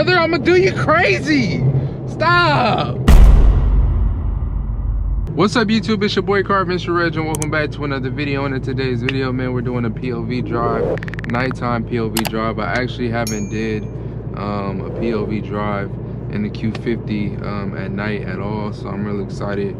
brother, I'm gonna do you crazy. Stop. What's up, YouTube? It's your boy Carv, Mr. Reg, and welcome back to another video. And in today's video, man, we're doing a POV drive, nighttime POV drive. I actually haven't did a POV drive in the Q50 at night at all, so I'm really excited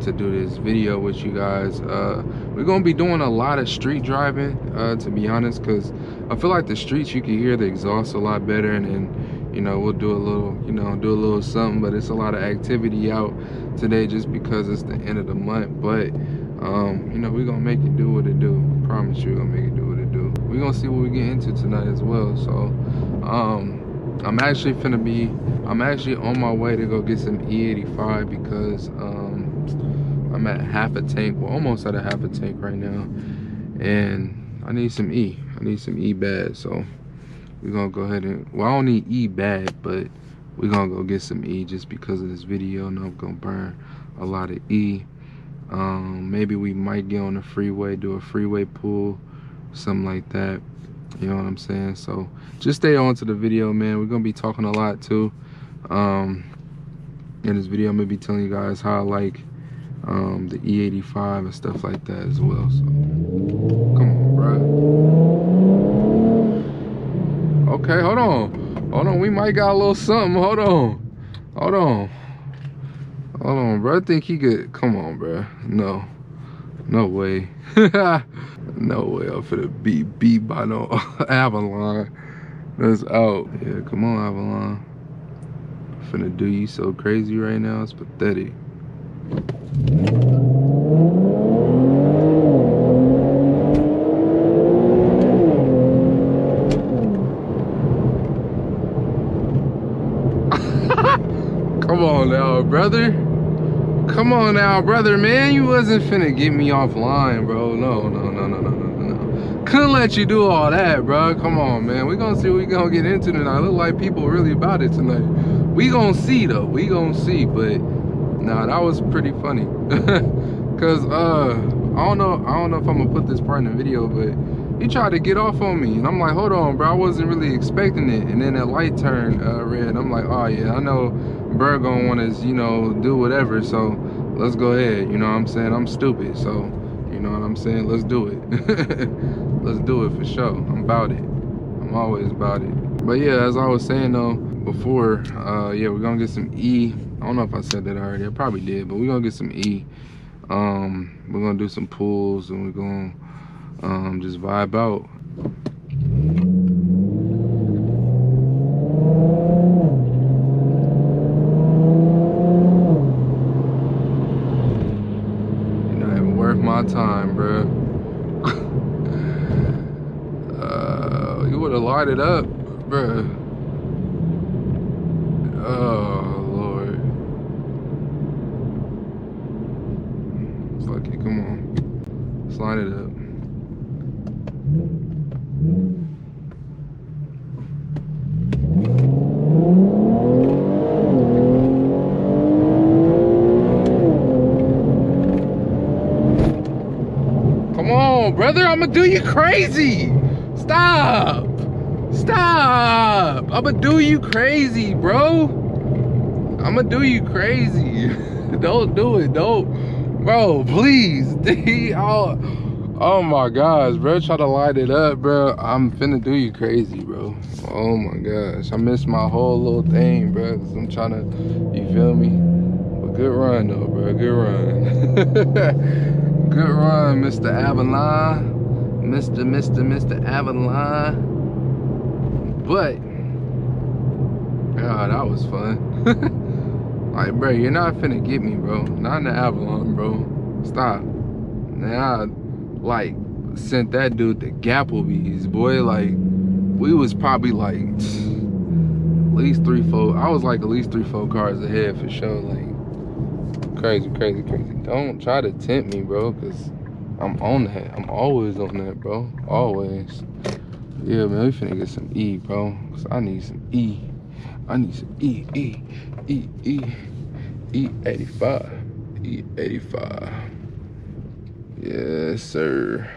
to do this video with you guys. We're gonna be doing a lot of street driving, to be honest, because I feel like the streets, you can hear the exhaust a lot better, and then, you know, we'll do a little, do a little something. But it's a lot of activity out today just because it's the end of the month. But we're gonna make it do what it do. I promise you, we're gonna make it do what it do. We're gonna see what we get into tonight as well. So I'm actually on my way to go get some E85 because I'm at half a tank, well, almost at a half a tank right now, and I need some E. I need some E bad. So we're gonna go ahead and, well, I don't need E bad, but we're gonna go get some E just because of this video. I know I'm gonna burn a lot of E. Maybe we might get on the freeway, do a freeway pull, something like that. You know what I'm saying? So just stay on to the video, man. We're gonna be talking a lot too. In this video, I'm gonna be telling you guys how I like the E85 and stuff like that as well. So come on, bro. Okay, hold on, we might got a little something. Hold on, bro. I think he could. Come on, bro. No way. No way I'm finna be beat by no Avalon that's out. Yeah, come on, Avalon. I'm finna do you so crazy right now, it's pathetic. Come on now, brother. Come on now, brother, man. You wasn't finna get me offline, bro. No. Couldn't let you do all that, bro. Come on, man. We gonna see what we gonna get into tonight. Look like people really about it tonight. We gonna see, though. We gonna see. But nah, that was pretty funny. Cause I don't know if I'm gonna put this part in the video, but he tried to get off on me, and I'm like, hold on, bro. I wasn't really expecting it. And then that light turned red. I'm like, oh yeah, I know bro gonna want to, do whatever. So let's go ahead. You know what I'm saying? I'm stupid, so you know what I'm saying? Let's do it. Let's do it for sure. I'm about it. I'm always about it. But yeah, as I was saying though before, yeah, we're gonna get some E. I don't know if I said that already. I probably did, but we're gonna get some E. We're gonna do some pulls, and we're gonna just vibe out. You're not even worth my time, bro. You would have lighted up, bro. Oh Lord. Fuck it, come on. Slide it up. Come on, brother, I'ma do you crazy. Stop. I'ma do you crazy, bro. I'ma do you crazy. Don't do it, don't. Bro, please. Oh my gosh, bro. Try to light it up, bro. I'm finna do you crazy, bro. Oh my gosh. I missed my whole little thing, bro. Cause I'm trying to, you feel me? But good run though, bro. Good run. Good run, Mr. Avalon. Mr. Avalon. But God, that was fun. Like, bro, you're not finna get me, bro. Not in the Avalon, bro. Stop. Now, like, sent that dude to Gapplebee's, boy. Like, we was probably like at least 3-4. I was like at least 3-4 cars ahead for sure. Like, crazy. Don't try to tempt me, bro, cause I'm on that. I'm always on that, bro. Always. Yeah, man, we finna get some E, bro. Cause I need some E. I need some E85. E85. Yes, sir.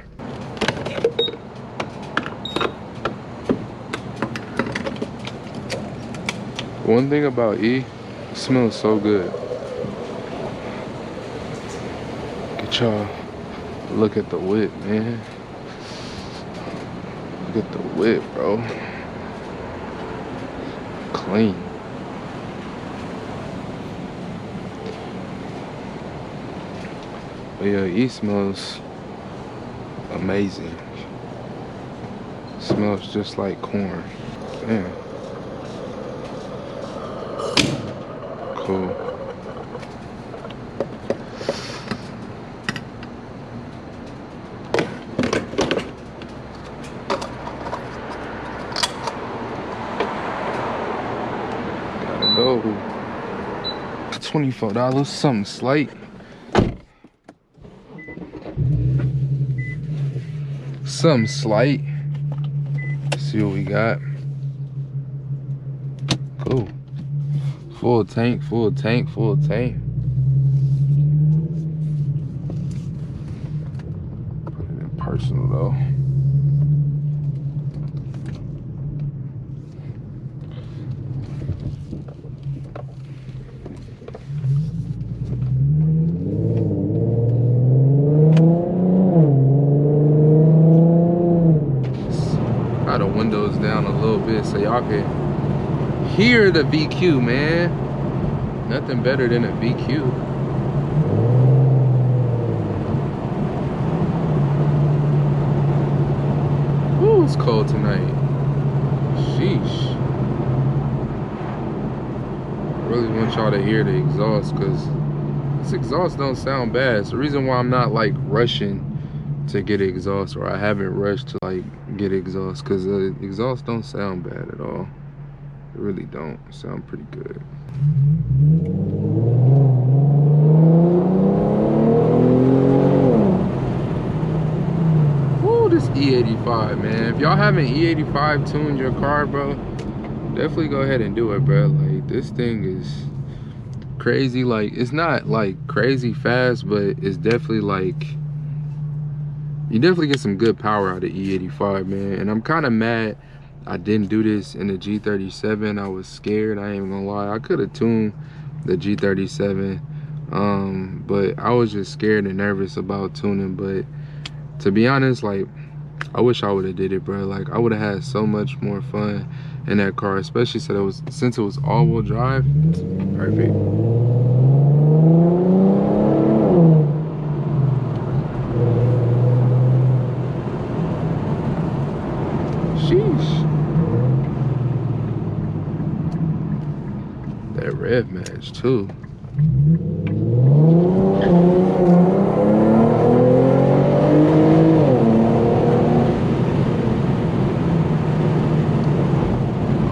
One thing about E, it smells so good. Get y'all look at the whip, man. Look at the whip, bro. Clean. But yeah, E smells amazing. Smells just like corn. Damn. Cool. Gotta go. $24, something slight. Something slight. Let's see what we got. Cool. Full tank, full tank, full tank. Put it in personal though. The windows down a little bit so y'all can hear the VQ, man. Nothing better than a VQ. Ooh, it's cold tonight. Sheesh. I really want y'all to hear the exhaust, because this exhaust don't sound bad. It's the reason why I'm not like rushing to get exhaust, or I haven't rushed to like get exhaust, because the exhaust don't sound bad at all. It really don't. It sound pretty good. Woo, this E85, man. If y'all haven't E85 tuned your car, bro, definitely go ahead and do it, bro. Like, this thing is crazy. Like, it's not like crazy fast, but it's definitely like, you definitely get some good power out of E85, man. And I'm kind of mad I didn't do this in the G37. I was scared, I ain't gonna lie. I could have tuned the G37, but I was just scared and nervous about tuning. But to be honest, like, I wish I would have did it, bro. Like, I would have had so much more fun in that car, especially since it was all-wheel drive. Perfect. Sheesh. That rev match too.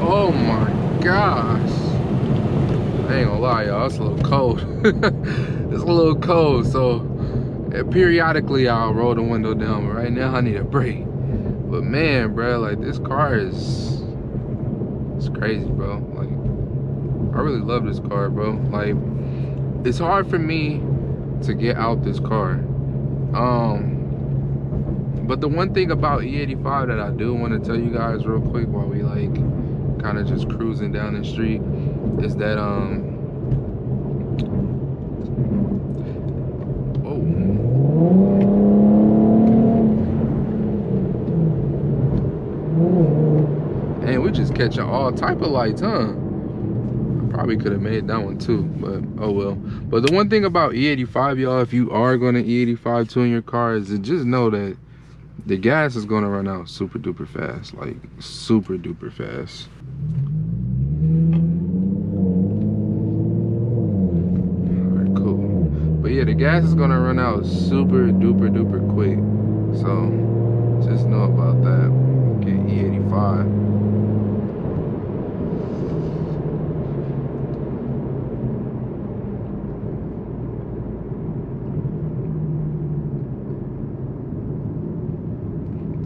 Oh my gosh. I ain't gonna lie, y'all, it's a little cold. It's a little cold, so periodically I'll roll the window down, but right now I need a break. But man, bro, like, this car is, it's crazy, bro. Like, I really love this car, bro. Like, it's hard for me to get out this car. But the one thing about E85 that I do want to tell you guys real quick while we like kind of just cruising down the street is that and we just catching all type of lights, huh? I probably could have made that one too, but oh well. But the one thing about E85, y'all, if you are going to E85 tune your car, is to just know that the gas is going to run out super duper fast, like super duper fast. All right, cool. But yeah, the gas is going to run out super duper duper quick, so just know about that. Get E85.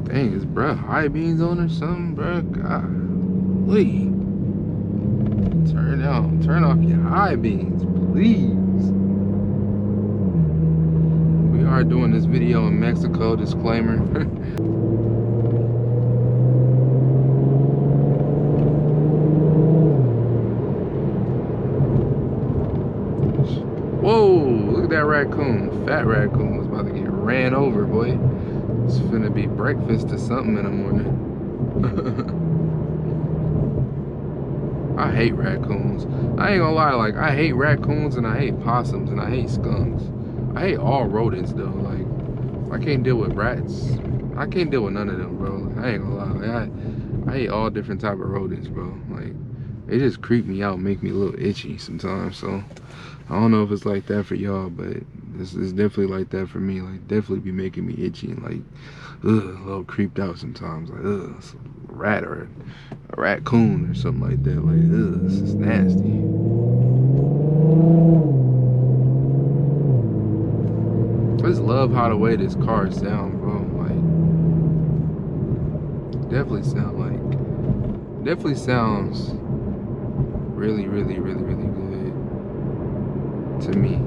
Dang, is bruh high beams on or something, bruh? Golly. Turn off your high beams, please. We are doing this video in Mexico, disclaimer. Whoa, look at that raccoon. Fat raccoon was about to get ran over, boy. It's finna be breakfast or something in the morning. I hate raccoons. I ain't gonna lie, like, I hate raccoons and I hate possums and I hate skunks. I hate all rodents though. Like, I can't deal with rats. I can't deal with none of them, bro. I ain't gonna lie. Like, I hate all different type of rodents, bro. Like, they just creep me out, make me a little itchy sometimes. So I don't know if it's like that for y'all, but it's definitely like that for me. Like, definitely be making me itchy and like, a little creeped out sometimes. Like, it's a rat or a raccoon or something like that. Like, this is nasty. I just love how the way this car sounds, bro. Like, definitely sounds really, really, really, really good to me.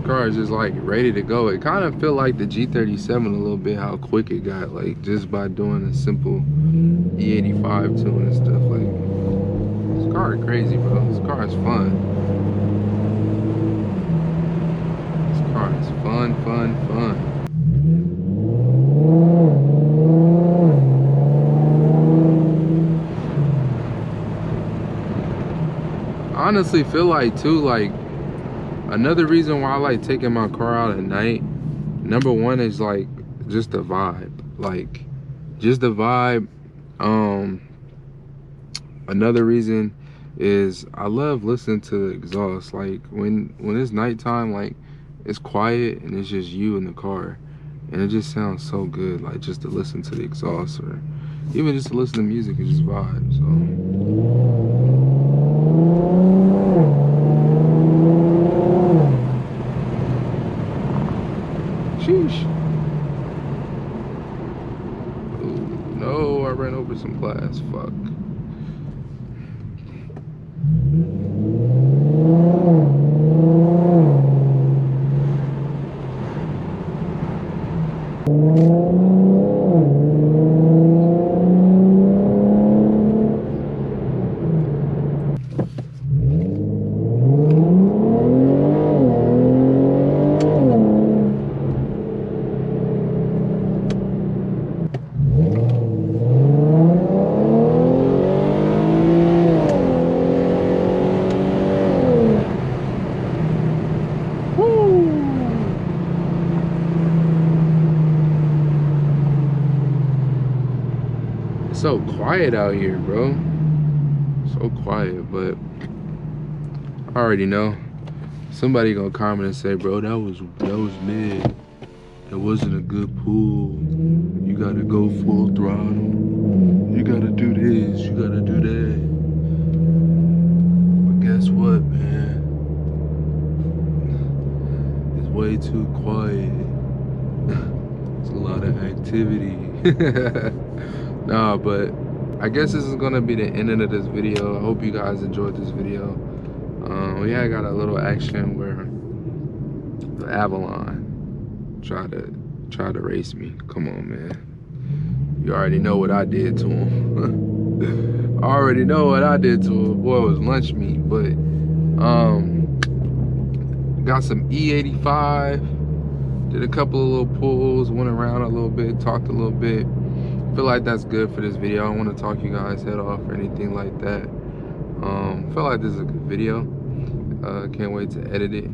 Car is just like ready to go. It kind of feel like the G37 a little bit, how quick it got, like just by doing a simple E85 tune and stuff. Like, this car is crazy, bro. This car is fun. This car is fun. I honestly feel like too, like, another reason why I like taking my car out at night, number one is like just the vibe. Like, just the vibe. Another reason is I love listening to the exhaust. Like, when it's nighttime, like, it's quiet and it's just you in the car, and it just sounds so good. Like, just to listen to the exhaust, or even just to listen to music and just vibe. So sheesh. Oh no, I ran over some glass. Fuck. So quiet out here, bro. So quiet, but I already know somebody gonna comment and say, bro, that was mid. That wasn't a good pull. You gotta go full throttle. You gotta do this, you gotta do that. But guess what, man? It's way too quiet. It's a lot of activity. Nah, but I guess this is gonna be the ending of this video. I hope you guys enjoyed this video. We had got a little action where the Avalon tried to race me. Come on, man. You already know what I did to him. I already know what I did to him. Boy, it was lunch meat. But got some E85. Did a couple of little pulls. Went around a little bit. Talked a little bit. Feel like that's good for this video. I don't want to talk you guys head off or anything like that. Feel like this is a good video. Can't wait to edit it.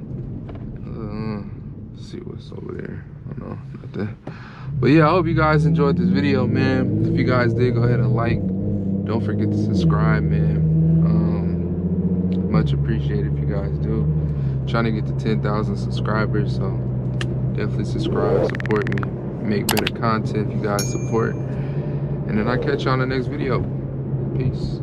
Let's see what's over there. I don't know, nothing. But yeah, I hope you guys enjoyed this video, man. If you guys did, go ahead and like. Don't forget to subscribe, man. Much appreciated if you guys do. Trying to get to 10,000 subscribers, so definitely subscribe, support me, make better content if you guys support. And then I'll catch you on the next video. Peace.